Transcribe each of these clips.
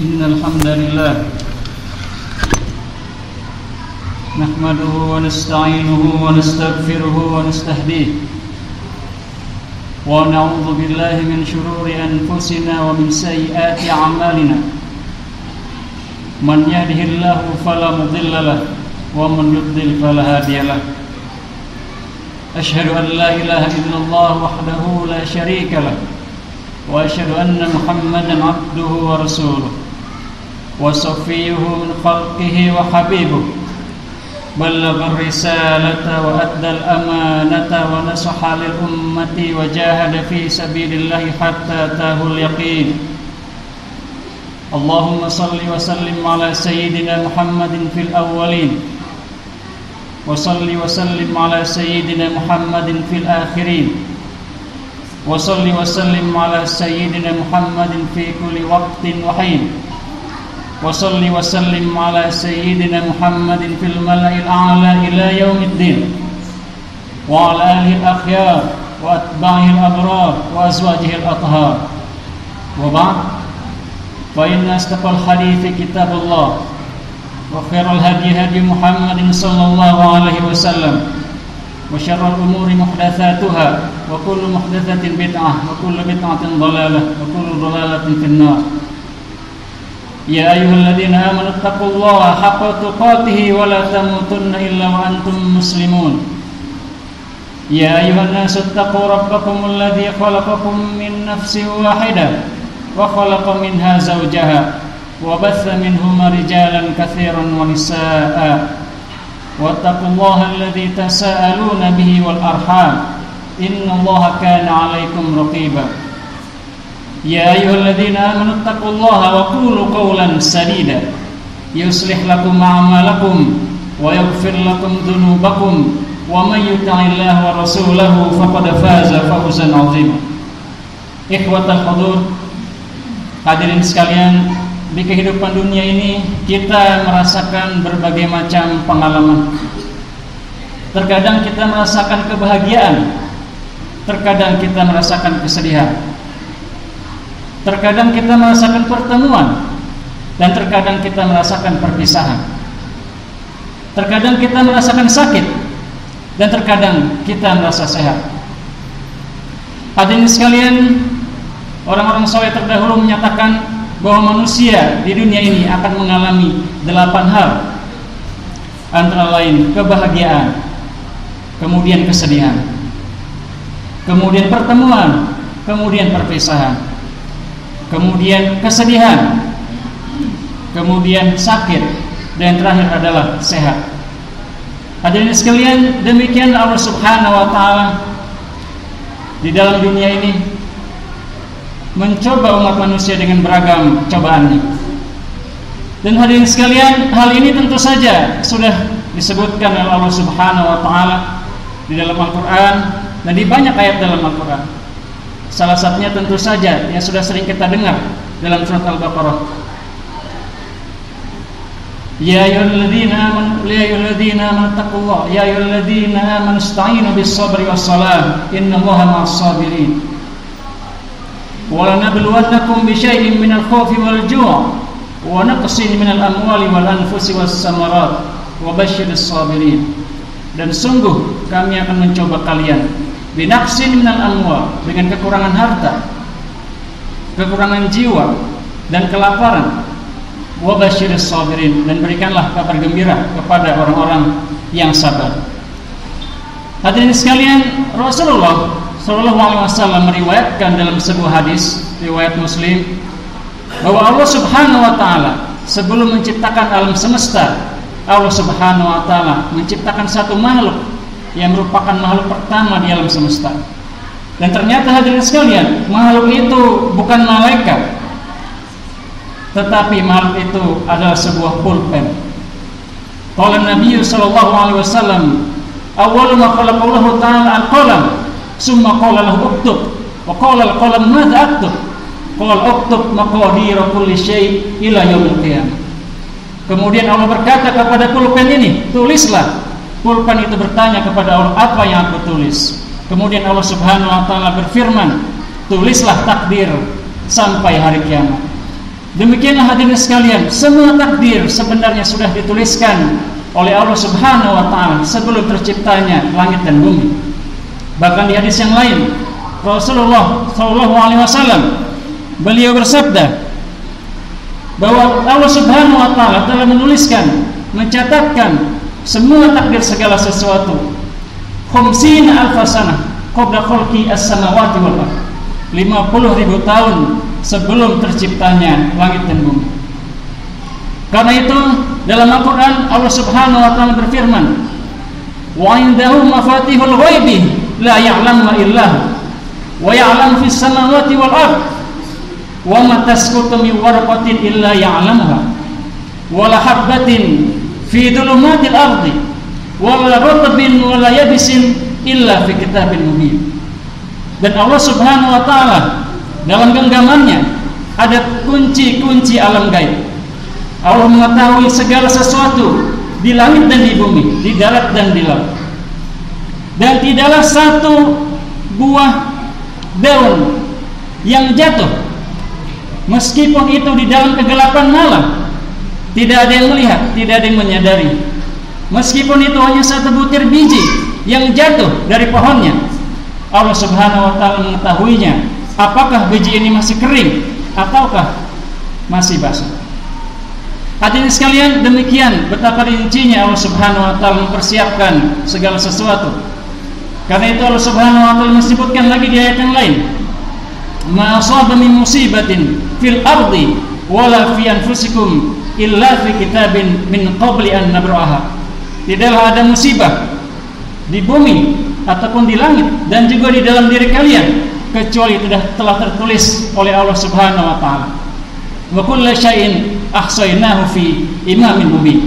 إن الحمد لله نحمده ونستعينه ونستغفره ونستهديه ونعوذ بالله من شرور أنفسنا ومن سيئات أعمالنا من يهده الله فلا مضل له ومن يضلل فلا هادي له أشهد أن لا إله إلا الله وحده لا شريك له وأشهد أن محمدا عبده ورسوله وصفيه من خلقه وحبيبه بلغ الرسالة وأدى الأمانة ونصح للأمة وجاهد في سبيل الله حتى أتاه اليقين اللهم صل وسلم على سيدنا محمد في الأولين وصل وسلم على سيدنا محمد في الآخرين وصل وسلم على سيدنا محمد في كل وقت وحين وصل وسلم على سيدنا محمد في الملأ الأعلى إلى يوم الدين وعلى آله الأخيار وأتباعه الأبرار وأزواجه الأطهار وبعد فإن أصدق الحديث كتاب الله وخير الهدي هدي محمد صلى الله عليه وسلم وشر الأمور محدثاتها وكل محدثة بدعة وكل بدعة ضلالة وكل ضلالة في النار يا أيها الذين آمنوا اتقوا الله حق تقاته ولا تموتن إلا وأنتم مسلمون يا أيها الناس اتقوا ربكم الذي خلقكم من نفس واحدة وخلق منها زوجها وبث منهما رجالا كثيرا ونساء واتقوا الله الذي تساءلون به والأرحام إن الله كان عليكم رقيبا يا أيها الذين آمنوا اتقوا الله وقولوا قولا سديدا يصلح لكم أعمالكم ويغفر لكم ذنوبكم ومن يطع الله ورسوله فقد فاز فوزا عظيما Ikhwatal hudur, hadirin sekalian, di kehidupan dunia ini kita merasakan berbagai macam pengalaman. Terkadang kita merasakan kebahagiaan, terkadang kita merasakan kesedihan, terkadang kita merasakan pertemuan, dan terkadang kita merasakan perpisahan. Terkadang kita merasakan sakit, dan terkadang kita merasa sehat. Hadirin sekalian, orang-orang saleh terdahulu menyatakan bahwa manusia di dunia ini akan mengalami 8 hal, antara lain kebahagiaan, kemudian kesedihan, kemudian pertemuan, kemudian perpisahan, kemudian kesedihan, kemudian sakit, dan yang terakhir adalah sehat. Hadirin sekalian, demikian Allah Subhanahu wa taala di dalam dunia ini mencoba umat manusia dengan beragam cobaannya. Dan hadirin sekalian, hal ini tentu saja sudah disebutkan oleh Allah Subhanahu wa taala di dalam Al-Qur'an dan di banyak ayat dalam Al-Qur'an. Salah satunya tentu saja yang sudah sering kita dengar dalam surat Al-Baqarah. Ya ayyuhalladzina amanu taqullaha ya ayyuhalladzina amanu ista'inu bis-sabri was-salah innallaha ma'as-sabirin. Wa lanabluwannakum bisyai'in minal khawfi wal ju' wa naqsin minal amwali wal anfusi was-samarat wa basyyiris sabirin. Dan sungguh kami akan mencoba kalian binaqsin minal amwal, dengan kekurangan harta, kekurangan jiwa, dan kelaparan. Wa basyiris sabirin, dan berikanlah kabar gembira kepada orang-orang yang sabar. Hadirin sekalian, Rasulullah sallallahu alaihi wasallam meriwayatkan dalam sebuah hadis riwayat Muslim bahwa Allah Subhanahu wa taala sebelum menciptakan alam semesta, Allah Subhanahu wa taala menciptakan satu makhluk yang merupakan makhluk pertama di alam semesta. Dan ternyata hadirin sekalian, makhluk itu bukan malaikat, tetapi makhluk itu adalah sebuah pulpen. Qala Nabi sallallahu alaihi wasallam, awwalu ma khalaqallahu ta'ala al-qalam, summa qala lahu uktub, wa qala al-qalam madza aktub? Qala uktub maqadir kulli syai' ila yaumil qiyamah. Kemudian Allah berkata kepada pulpen ini, tulislah. Pulpen itu bertanya kepada Allah, apa yang aku tulis? Kemudian Allah Subhanahu wa taala berfirman, tulislah takdir sampai hari kiamat. Demikianlah hadirin sekalian, semua takdir sebenarnya sudah dituliskan oleh Allah Subhanahu wa taala sebelum terciptanya langit dan bumi. Bahkan di hadis yang lain, Rasulullah sallallahu alaihi wasallam beliau bersabda bahwa Allah Subhanahu wa taala telah menuliskan, mencatatkan semua takdir segala sesuatu 50 alfasana qabla khalqi as-samawati wal ardh, 50.000 tahun sebelum terciptanya langit dan bumi. Karena itu dalam Al-Quran Allah Subhanahu wa taala berfirman, wa indahu mafatihul ghaibi la ya'lamuha illa hu wa ya'lamu fis samawati wal ardh wa ma tasqutu min warqatin illa ya'lamuha wa la habatin fi dhulumatil ardi wa la ratbin wa la yabisin illa fi kitabin mubin. Dan Allah Subhanahu wa taala dalam genggamannya ada kunci-kunci alam gaib. Allah mengetahui segala sesuatu di langit dan di bumi, di darat dan di laut. Dan tidaklah satu buah daun yang jatuh, meskipun itu di dalam kegelapan malam, tidak ada yang melihat, tidak ada yang menyadari. Meskipun itu hanya satu butir biji yang jatuh dari pohonnya, Allah Subhanahu wa taala mengetahuinya, apakah biji ini masih kering ataukah masih basah. Hadirin sekalian, demikian betapa rincinya Allah Subhanahu wa taala mempersiapkan segala sesuatu. Karena itu Allah Subhanahu wa taala menyebutkan lagi di ayat yang lain, ma asaba min musibatin fil ardi wala fi anfusikum illa fi kitabin min qabli an nabraha. Tidaklah ada musibah di bumi ataupun di langit dan juga di dalam diri kalian kecuali telah tertulis oleh Allah Subhanahu wa taala. Wa kullu syai'in ahsaynahu fi imamin mubin.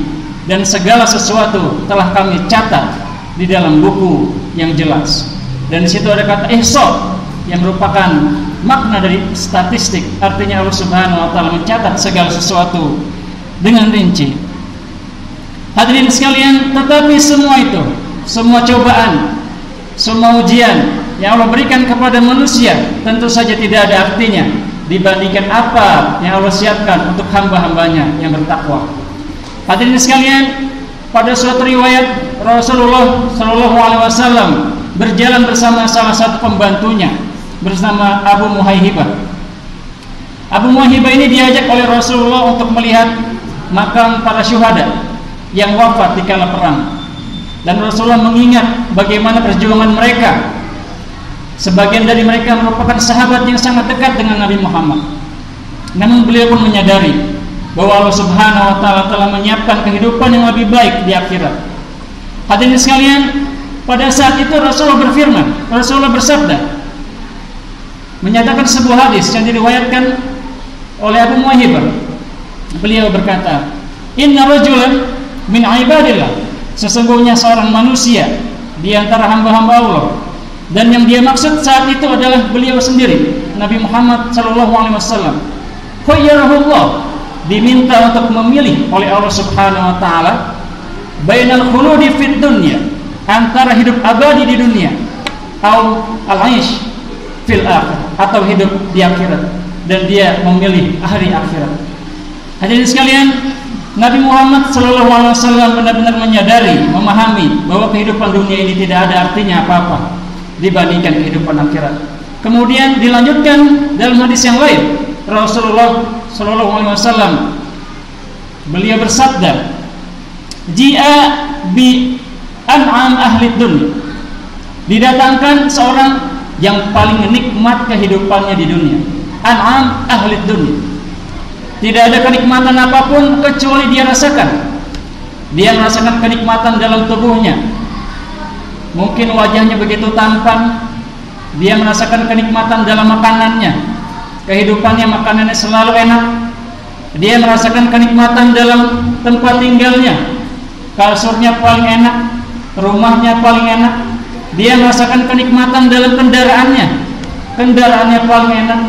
Dan segala sesuatu telah kami catat di dalam buku yang jelas. Dan di situ ada kata ihsa yang merupakan makna dari statistik. Artinya Allah Subhanahu wa taala mencatat segala sesuatu dengan rinci. Hadirin sekalian, tetapi semua itu, semua cobaan, semua ujian yang Allah berikan kepada manusia tentu saja tidak ada artinya dibandingkan apa yang Allah siapkan untuk hamba-hambanya yang bertakwa. Hadirin sekalian, pada suatu riwayat Rasulullah Shallallahu Alaihi Wasallam berjalan bersama salah satu pembantunya bersama Abu Muhaihibah. Abu Muhaihibah ini diajak oleh Rasulullah untuk melihat makam para syuhada yang wafat di kala perang. Dan Rasulullah mengingat bagaimana perjuangan mereka. Sebagian dari mereka merupakan sahabat yang sangat dekat dengan Nabi Muhammad. Namun beliau pun menyadari bahwa Allah Subhanahu wa taala telah menyiapkan kehidupan yang lebih baik di akhirat. Hadirin sekalian, pada saat itu Rasulullah berfirman, Rasulullah bersabda, menyatakan sebuah hadis yang diriwayatkan oleh Abu Muhaihibah. Beliau berkata, "Inna rajulan min ibadillah." Sesungguhnya seorang manusia di antara hamba-hamba Allah, dan yang dia maksud saat itu adalah beliau sendiri, Nabi Muhammad SAW. Khayyarahullah, diminta untuk memilih oleh Allah Subhanahu wa taala bainal khuludi fid dunya, antara hidup abadi di dunia, atau al-aish fil akhir, atau hidup di akhirat, dan dia memilih hari akhirat. Hadirin sekalian, Nabi Muhammad SAW benar-benar menyadari, memahami bahwa kehidupan dunia ini tidak ada artinya apa-apa dibandingkan kehidupan akhirat. Kemudian dilanjutkan dalam hadis yang lain, Rasulullah SAW beliau bersabda, "Ji'a bi an'am ahli dunya." Didatangkan seorang yang paling nikmat kehidupannya di dunia. An'am ahli dunya. Tidak ada kenikmatan apapun kecuali dia rasakan. Dia merasakan kenikmatan dalam tubuhnya. Mungkin wajahnya begitu tampan. Dia merasakan kenikmatan dalam makanannya. Kehidupannya, makanannya selalu enak. Dia merasakan kenikmatan dalam tempat tinggalnya. Kasurnya paling enak, rumahnya paling enak. Dia merasakan kenikmatan dalam kendaraannya. Kendaraannya paling enak.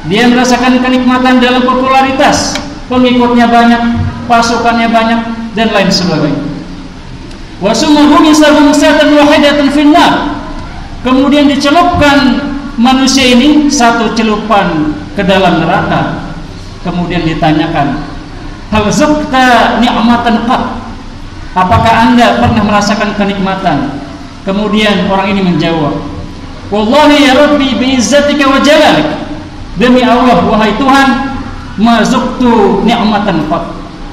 Dia merasakan kenikmatan dalam popularitas, pengikutnya banyak, pasukannya banyak, dan lain sebagainya. Wasumuhu misahum satan wahidatan finnar. Kemudian dicelupkan manusia ini satu celupan ke dalam neraka. Kemudian ditanyakan, hal zukta ni'matan qat? Apakah Anda pernah merasakan kenikmatan? Kemudian orang ini menjawab, wallahi ya Rabbi bi'izzatika wa jalalik, demi Allah wahai Tuhan, ma zuktu ni'matan qat,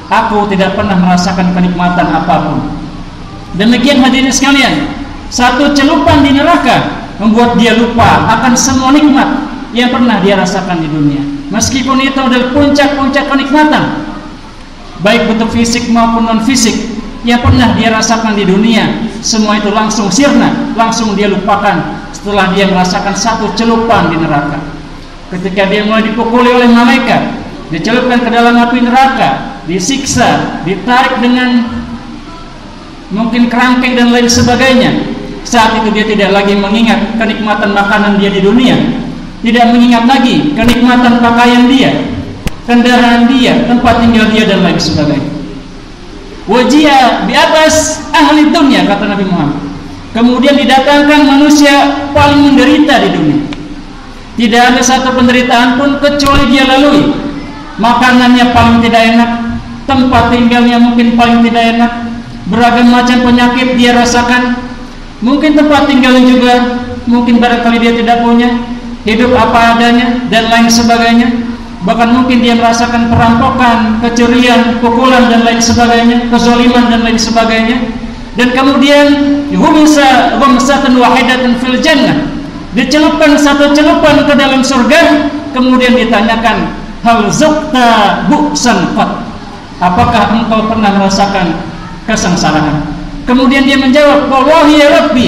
aku tidak pernah merasakan kenikmatan apapun. Demikian hadirin sekalian, satu celupan di neraka membuat dia lupa akan semua nikmat yang pernah dia rasakan di dunia. Meskipun itu adalah puncak-puncak kenikmatan, baik bentuk fisik maupun non fisik yang pernah dia rasakan di dunia, semua itu langsung sirna, langsung dia lupakan setelah dia merasakan satu celupan di neraka. Ketika dia mulai dipukuli oleh malaikat, dicelupkan ke dalam api neraka, disiksa, ditarik dengan mungkin kerangkeng dan lain sebagainya. Saat itu dia tidak lagi mengingat kenikmatan makanan dia di dunia, tidak mengingat lagi kenikmatan pakaian dia, kendaraan dia, tempat tinggal dia dan lain sebagainya. Wajia di atas ahli dunia, kata Nabi Muhammad. Kemudian didatangkan manusia paling menderita di dunia. Tidak ada satu penderitaan pun kecuali dia lalui. Makanannya paling tidak enak, tempat tinggalnya mungkin paling tidak enak, beragam macam penyakit dia rasakan. Mungkin tempat tinggalnya juga mungkin barangkali dia tidak punya, hidup apa adanya dan lain sebagainya. Bahkan mungkin dia merasakan perampokan, kecurian, pukulan dan lain sebagainya, kezaliman dan lain sebagainya. Dan kemudian humsa ghamsatan wahidatan fil jannah, dicelupkan satu celupan ke dalam surga. Kemudian ditanyakan, hal zukta bu'san qat, apakah engkau pernah merasakan kesengsaraan? Kemudian dia menjawab, wallahi ya Rabbi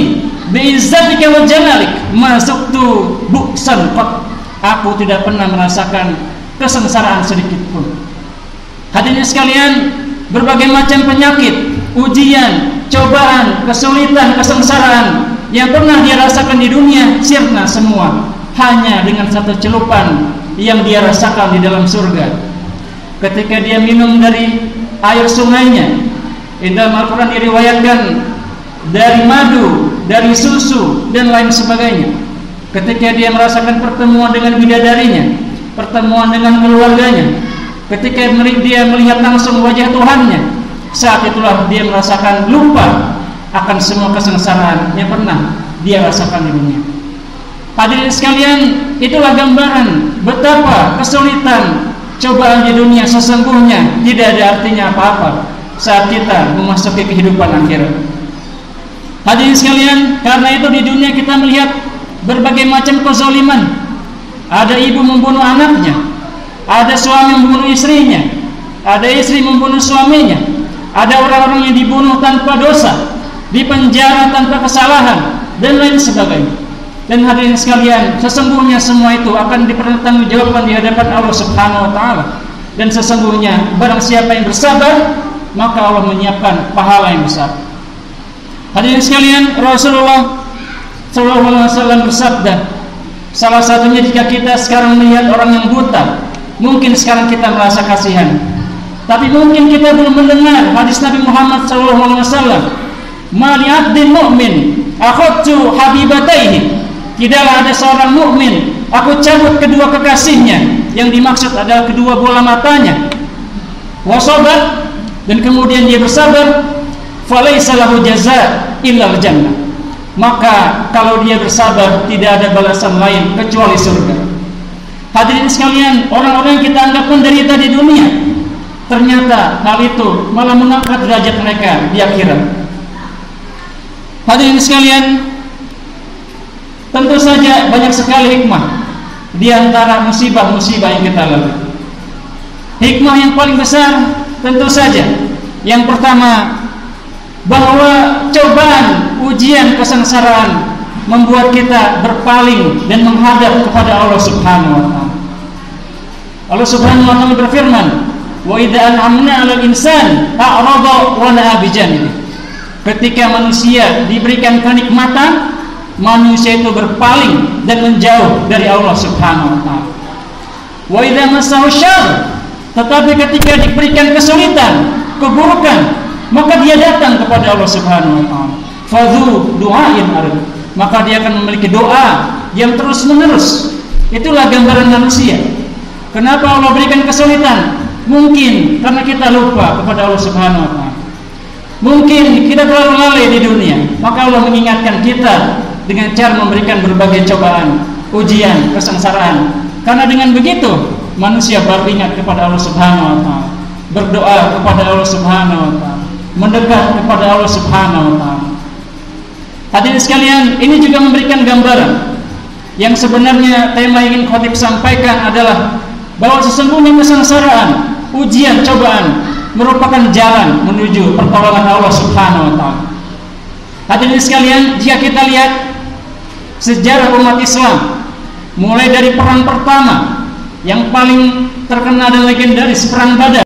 bi'izzatika wa jalalik ma zuktu bu'san qat, aku tidak pernah merasakan kesengsaraan sedikit pun. Hadirin sekalian, berbagai macam penyakit, ujian, cobaan, kesulitan, kesengsaraan yang pernah dia rasakan di dunia sirna semua hanya dengan satu celupan yang dia rasakan di dalam surga. Ketika dia minum dari air sungainya, dalam Al-Quran diriwayatkan dari madu, dari susu dan lain sebagainya. Ketika dia merasakan pertemuan dengan bidadarinya, pertemuan dengan keluarganya, ketika dia melihat langsung wajah Tuhannya, saat itulah dia merasakan lupa akan semua kesengsaraan yang pernah dia rasakan di dunia. Hadirin sekalian, itulah gambaran betapa kesulitan cobaan di dunia sesungguhnya tidak ada artinya apa-apa saat kita memasuki kehidupan akhirat. Hadirin sekalian, karena itu di dunia kita melihat berbagai macam kezaliman. Ada ibu membunuh anaknya, ada suami membunuh istrinya, ada istri membunuh suaminya, ada orang-orang yang dibunuh tanpa dosa, dipenjara tanpa kesalahan dan lain sebagainya. Dan hadirin sekalian, sesungguhnya semua itu akan dipertanggungjawabkan di hadapan Allah Subhanahu wa taala. Dan sesungguhnya barang siapa yang bersabar, maka Allah menyiapkan pahala yang besar. Hadirin sekalian, Rasulullah sallallahu alaihi wasallam bersabda, salah satunya jika kita sekarang melihat orang yang buta, mungkin sekarang kita merasa kasihan, tapi mungkin kita belum mendengar hadis Nabi Muhammad SAW. Ma li 'abdin mu'min akhadtu habibataihi, tidaklah ada seorang mukmin aku cabut kedua kekasihnya, yang dimaksud adalah kedua bola matanya. Wa sabar, dan kemudian dia bersabar, falaisa lahu jazaa illa al-jannah, maka kalau dia bersabar tidak ada balasan lain kecuali surga. Hadirin sekalian, orang-orang yang kita anggap menderita di dunia, ternyata hal itu malah mengangkat derajat mereka di akhirat. Hadirin sekalian, tentu saja banyak sekali hikmah di antara musibah-musibah yang kita lalui. Hikmah yang paling besar tentu saja yang pertama, bahwa cobaan, ujian, kesengsaraan membuat kita berpaling dan menghadap kepada Allah Subhanahu wa taala. Allah Subhanahu wa taala berfirman, "Wa idza an'amna 'alal insani a'rada wa na'a bi janibi." Ketika manusia diberikan kenikmatan, manusia itu berpaling dan menjauh dari Allah Subhanahu wa taala. Wa idza massahu syarr, tetapi ketika diberikan kesulitan, keburukan, maka dia datang kepada Allah Subhanahu wa taala. Fadhu du'ain arif, maka dia akan memiliki doa yang terus menerus. Itulah gambaran manusia. Kenapa Allah berikan kesulitan? Mungkin karena kita lupa kepada Allah Subhanahu wa taala. Mungkin kita terlalu lalai di dunia, maka Allah mengingatkan kita dengan cara memberikan berbagai cobaan, ujian, kesengsaraan. Karena dengan begitu manusia baru ingat kepada Allah Subhanahu wa taala, berdoa kepada Allah Subhanahu wa taala, mendekat kepada Allah Subhanahu wa taala. Hadirin sekalian, ini juga memberikan gambaran yang sebenarnya tema yang ingin khotib sampaikan adalah bahwa sesungguhnya kesengsaraan, ujian, cobaan merupakan jalan menuju pertolongan Allah Subhanahu wa taala. Hadirin sekalian, jika kita lihat sejarah umat Islam mulai dari perang pertama yang paling terkenal dan legendaris, perang Badar,